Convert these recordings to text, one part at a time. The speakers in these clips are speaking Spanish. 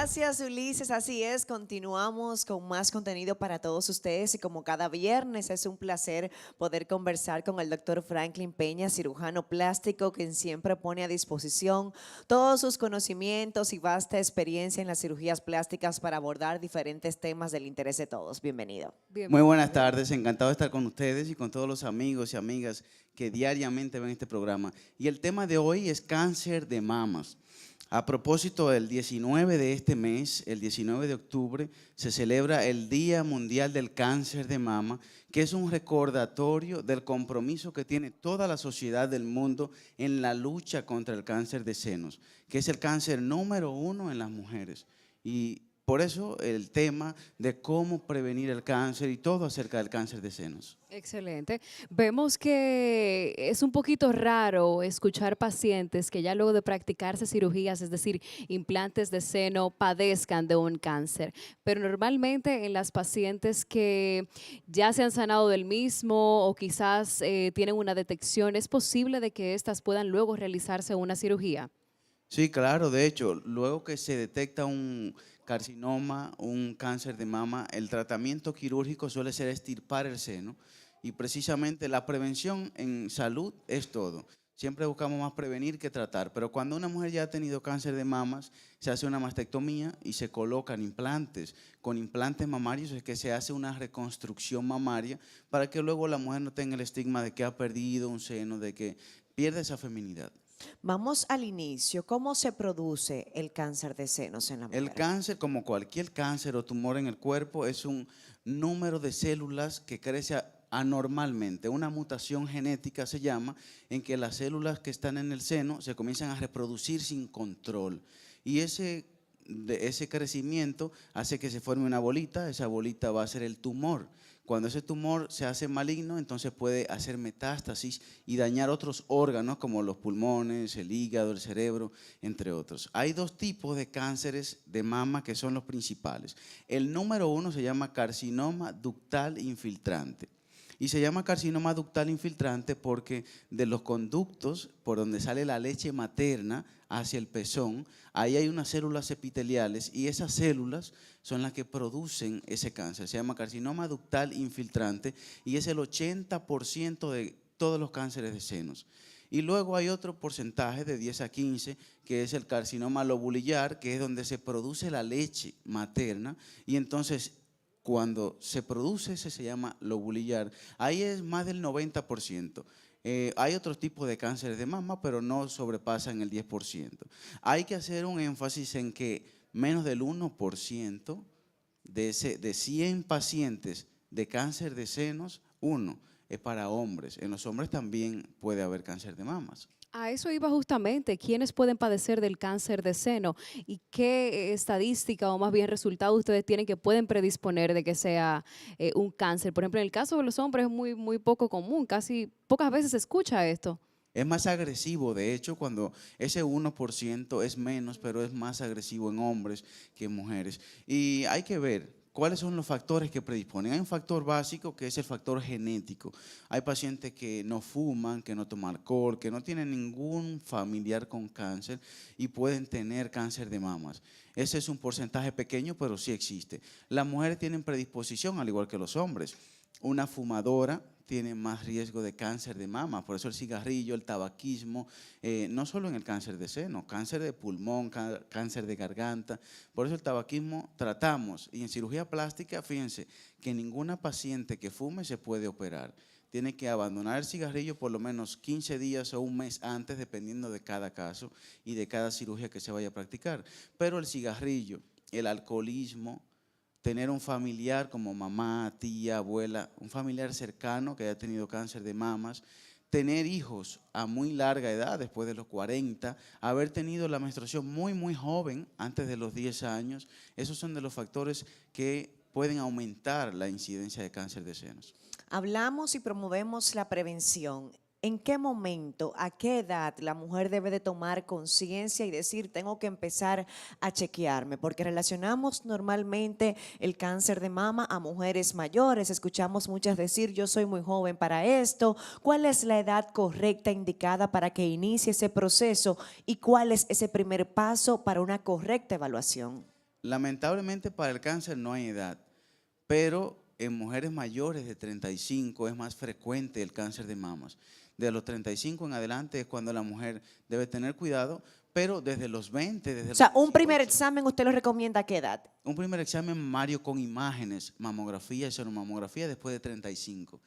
Gracias, Ulises. Así es, continuamos con más contenido para todos ustedes y como cada viernes es un placer poder conversar con el doctor Franklin Peña, cirujano plástico, quien siempre pone a disposición todos sus conocimientos y vasta experiencia en las cirugías plásticas para abordar diferentes temas del interés de todos. Bienvenido. Muy buenas tardes, encantado de estar con ustedes y con todos los amigos y amigas que diariamente ven este programa. Y el tema de hoy es cáncer de mamas. A propósito, el 19 de este mes, el 19 de octubre, se celebra el Día Mundial del Cáncer de Mama, que es un recordatorio del compromiso que tiene toda la sociedad del mundo en la lucha contra el cáncer de senos, que es el cáncer número 1 en las mujeres. Y por eso el tema de cómo prevenir el cáncer y todo acerca del cáncer de senos. Excelente. Vemos que es un poquito raro escuchar pacientes que ya luego de practicarse cirugías, es decir, implantes de seno, padezcan de un cáncer. Pero normalmente en las pacientes que ya se han sanado del mismo o quizás tienen una detección, ¿es posible de que éstas puedan luego realizarse una cirugía? Sí, claro, de hecho, luego que se detecta un carcinoma, un cáncer de mama, el tratamiento quirúrgico suele ser extirpar el seno y precisamente la prevención en salud es todo. Siempre buscamos más prevenir que tratar, pero cuando una mujer ya ha tenido cáncer de mamas, se hace una mastectomía y se colocan implantes. Con implantes mamarios es que se hace una reconstrucción mamaria para que luego la mujer no tenga el estigma de que ha perdido un seno, de que pierde esa feminidad. Vamos al inicio. ¿Cómo se produce el cáncer de senos en la El mujer? cáncer, como cualquier cáncer o tumor en el cuerpo, es un número de células que crece anormalmente. Una mutación genética se llama, en que las células que están en el seno se comienzan a reproducir sin control. Y ese crecimiento hace que se forme una bolita, esa bolita va a ser el tumor. Cuando ese tumor se hace maligno, entonces puede hacer metástasis y dañar otros órganos como los pulmones, el hígado, el cerebro, entre otros. Hay dos tipos de cánceres de mama que son los principales. El número 1 se llama carcinoma ductal infiltrante. Y se llama carcinoma ductal infiltrante porque de los conductos por donde sale la leche materna hacia el pezón, ahí hay unas células epiteliales y esas células son las que producen ese cáncer. Se llama carcinoma ductal infiltrante y es el 80% de todos los cánceres de senos. Y luego hay otro porcentaje de 10 a 15 que es el carcinoma lobulillar, que es donde se produce la leche materna y entonces cuando se produce ese se llama lobulillar, ahí es más del 90%. Hay otros tipos de cánceres de mama, pero no sobrepasan el 10%. Hay que hacer un énfasis en que menos del 1% de 100 pacientes de cáncer de senos, uno es para hombres. En los hombres también puede haber cáncer de mamas. A eso iba justamente, ¿quiénes pueden padecer del cáncer de seno? ¿Y qué estadística o más bien resultado ustedes tienen que pueden predisponer de que sea un cáncer? Por ejemplo, en el caso de los hombres es muy poco común, casi pocas veces se escucha esto. Es más agresivo, de hecho, cuando ese 1% es menos, pero es más agresivo en hombres que en mujeres. Y hay que ver cuáles son los factores que predisponen. Hay un factor básico que es el factor genético. Hay pacientes que no fuman, que no toman alcohol, que no tienen ningún familiar con cáncer y pueden tener cáncer de mamas. Ese es un porcentaje pequeño, pero sí existe. Las mujeres tienen predisposición, al igual que los hombres. Una fumadora tiene más riesgo de cáncer de mama, por eso el cigarrillo, el tabaquismo, no solo en el cáncer de seno, cáncer de pulmón, cáncer de garganta, por eso el tabaquismo tratamos y en cirugía plástica, fíjense que ninguna paciente que fume se puede operar. Tiene que abandonar el cigarrillo por lo menos 15 días o un mes antes, dependiendo de cada caso y de cada cirugía que se vaya a practicar. Pero el cigarrillo, el alcoholismo, tener un familiar como mamá, tía, abuela, un familiar cercano que haya tenido cáncer de mamas, tener hijos a muy larga edad, después de los 40, haber tenido la menstruación muy joven, antes de los 10 años, esos son de los factores que pueden aumentar la incidencia de cáncer de senos. Hablamos y promovemos la prevención. ¿En qué momento, a qué edad la mujer debe de tomar conciencia y decir, tengo que empezar a chequearme? Porque relacionamos normalmente el cáncer de mama a mujeres mayores. Escuchamos muchas decir, yo soy muy joven para esto. ¿Cuál es la edad correcta, indicada para que inicie ese proceso? ¿Y cuál es ese primer paso para una correcta evaluación? Lamentablemente para el cáncer no hay edad, pero en mujeres mayores de 35 es más frecuente el cáncer de mamas. De los 35 en adelante es cuando la mujer debe tener cuidado, pero desde los 20, desde O sea, los un primer 18, examen usted lo recomienda a qué edad. un primer examen mamario con imágenes, mamografía y sonomamografía después de 35.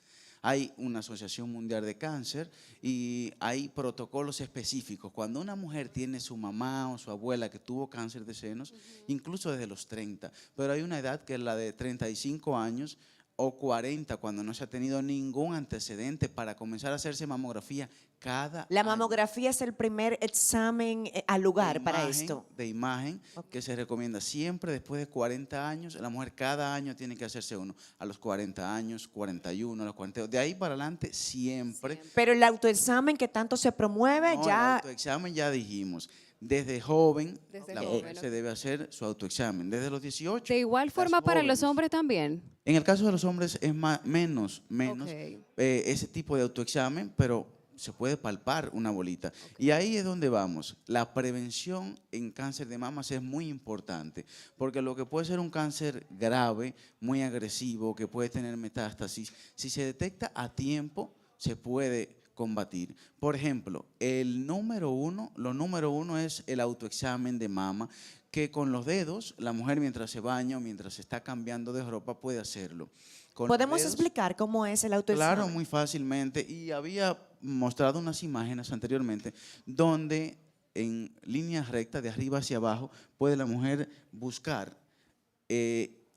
Hay una Asociación Mundial de Cáncer y hay protocolos específicos. Cuando una mujer tiene su mamá o su abuela que tuvo cáncer de senos, incluso desde los 30, pero hay una edad que es la de 35 años o 40 cuando no se ha tenido ningún antecedente para comenzar a hacerse mamografía cada La año. mamografía es el primer examen al lugar De para imagen, esto. de imagen, Ok. que se recomienda siempre después de 40 años. La mujer cada año tiene que hacerse uno. A los 40 años, 41, a los 42. De ahí para adelante siempre. Pero el autoexamen que tanto se promueve No, el ya. autoexamen ya dijimos. Desde joven, Desde la joven, mujer ok. se debe hacer su autoexamen. Desde los 18. De igual las forma para los jóvenes. hombres también. En el caso de los hombres es menos Ok. ese tipo de autoexamen, pero se puede palpar una bolita. Y ahí es donde vamos. La prevención en cáncer de mamas es muy importante, porque lo que puede ser un cáncer grave, muy agresivo, que puede tener metástasis, si se detecta a tiempo, se puede combatir. Por ejemplo, lo número uno es el autoexamen de mama, que con los dedos, la mujer mientras se baña o mientras se está cambiando de ropa puede hacerlo. Con los ¿Podemos dedos, explicar cómo es el autoexamen? claro, muy fácilmente. Y había mostrado unas imágenes anteriormente donde en línea recta de arriba hacia abajo puede la mujer buscar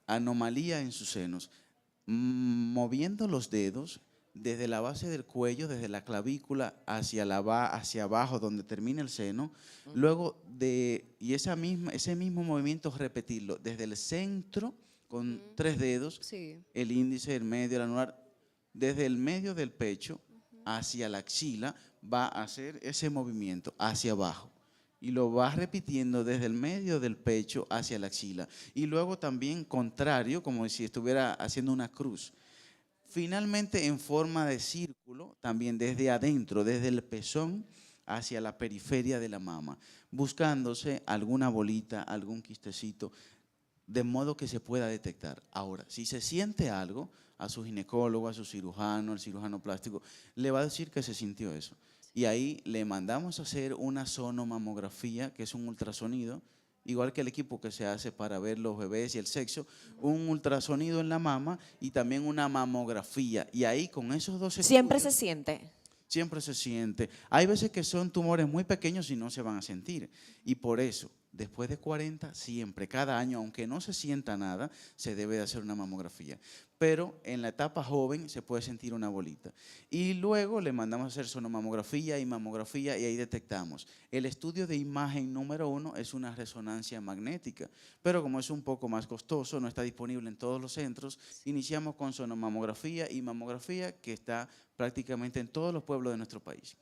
anomalía en sus senos, moviendo los dedos desde la base del cuello, desde la clavícula hacia abajo donde termina el seno, luego ese mismo movimiento repetirlo desde el centro con 3 dedos, Sí. el índice, el medio, el anular, desde el medio del pecho hacia la axila, va a hacer ese movimiento hacia abajo. Y lo va repitiendo desde el medio del pecho hacia la axila. Y luego también contrario, como si estuviera haciendo una cruz. Finalmente en forma de círculo, también desde adentro, desde el pezón hacia la periferia de la mama, buscándose alguna bolita, algún quistecito, de modo que se pueda detectar. Ahora, si se siente algo, a su ginecólogo, a su cirujano, al cirujano plástico, le va a decir que se sintió eso. Y ahí le mandamos a hacer una sonomamografía, que es un ultrasonido, igual que el equipo que se hace para ver los bebés y el sexo, un ultrasonido en la mama y también una mamografía. Y ahí con esos dos estudios, Siempre se siente. siempre se siente. Hay veces que son tumores muy pequeños y no se van a sentir. Y por eso, después de 40, siempre, cada año, aunque no se sienta nada, se debe de hacer una mamografía. Pero en la etapa joven se puede sentir una bolita. Y luego le mandamos a hacer sonomamografía y mamografía y ahí detectamos. El estudio de imagen número 1 es una resonancia magnética, pero como es un poco más costoso, no está disponible en todos los centros, iniciamos con sonomamografía y mamografía, que está prácticamente en todos los pueblos de nuestro país.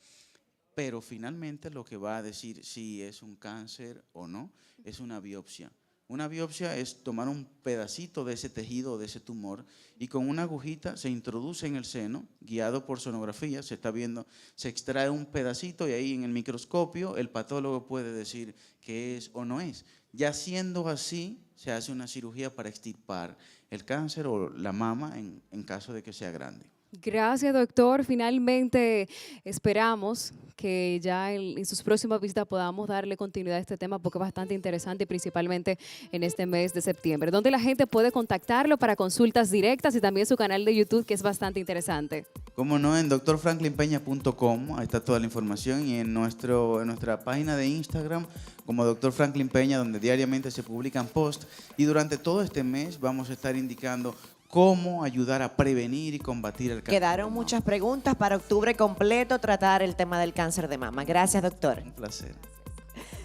Pero finalmente lo que va a decir si es un cáncer o no es una biopsia. Una biopsia es tomar un pedacito de ese tejido o de ese tumor y con una agujita se introduce en el seno, guiado por sonografía, se está viendo, se extrae un pedacito y ahí en el microscopio el patólogo puede decir qué es o no es. Ya siendo así, se hace una cirugía para extirpar el cáncer o la mama en caso de que sea grande. Gracias, doctor. Finalmente esperamos que ya en sus próximas visitas podamos darle continuidad a este tema porque es bastante interesante y principalmente en este mes de septiembre, donde la gente puede contactarlo para consultas directas y también su canal de YouTube, que es bastante interesante. Como no, en drfranklinpeña.com, ahí está toda la información, y en nuestra página de Instagram como Dr. Franklin Peña, donde diariamente se publican posts, y durante todo este mes vamos a estar indicando cómo ayudar a prevenir y combatir el cáncer. Quedaron muchas preguntas para octubre completo, tratar el tema del cáncer de mama. Gracias, doctor. Un placer.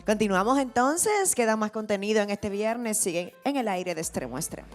Continuamos entonces, queda más contenido en este viernes, siguen en el aire de extremo a extremo.